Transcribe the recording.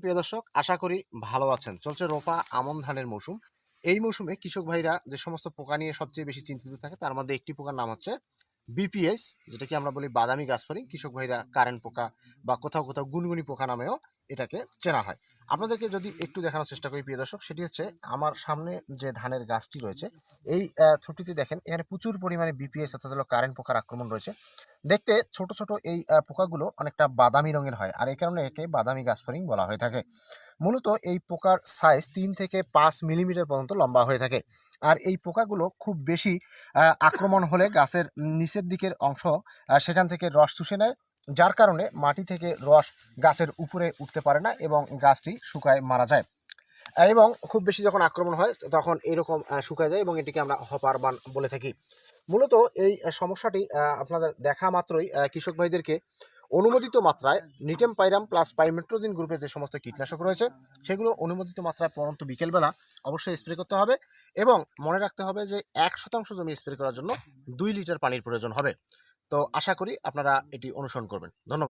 প্রিয় দর্শক, আশা করি ভালো আছেন। চলছে রোপা আমন ধানের মৌসুম। এই মৌসুমে কৃষক ভাইরা যে সমস্ত পোকা নিয়ে সবচেয়ে বেশি চিন্তিত থাকে তার মধ্যে একটি পোকার নাম হচ্ছে বিপিএস, যেটাকে আমরা বলি বাদামি গাছফড়িং। কৃষক ভাইরা কারেন্ট পোকা বা কোথাও কোথাও গুনগুনি পোকা নামেও এটাকে চেনা হয়। আপনাদেরকে যদি একটু দেখানোর চেষ্টা করি প্রিয় দর্শক, সেটি হচ্ছে আমার সামনে যে ধানের গাছটি রয়েছে এই থোপটিতে দেখেন এখানে প্রচুর পরিমাণে বিপিএস অর্থাৎ হলো কারেন্ট পোকার আক্রমণ রয়েছে। দেখতে ছোট ছোট এই পোকাগুলো অনেকটা বাদামি রঙের হয়, আর এই কারণে একে বাদামি গাছফড়িং বলা হয়ে থাকে। মূলত এই পোকার সাইজ 3 থেকে 5 মিলিমিটার পর্যন্ত লম্বা হয়ে থাকে। আর এই পোকাগুলো খুব বেশি আক্রমণ হলে গাছের নিচের দিকের অংশ সেখান থেকে রস চুষে নেয়, যার কারণে মাটি থেকে রস গাছের উপরে উঠতে পারে না এবং গাছটি শুকায় মারা যায়। এবং খুব বেশি যখন আক্রমণ হয় তখন এরকম শুকায় যায় এবং এটিকে আমরা হপার বান বলে থাকি। মূলত এই সমস্যাটি আপনাদের দেখা মাত্রই কৃষক ভাইদেরকে অনুমোদিত মাত্রায় নিটেম পাইরাম প্লাস পাইমেট্রোজিন গ্রুপের যে সমস্ত কীটনাশক রয়েছে সেগুলো অনুমোদিত মাত্রায় পরন্ত বিকেলবেলা অবশ্যই স্প্রে করতে হবে। এবং মনে রাখতে হবে যে 1 শতাংশ জমি স্প্রে করার জন্য 2 লিটার পানির প্রয়োজন হবে। তো আশা করি আপনারা এটি অনুসরণ করবেন। ধন্যবাদ।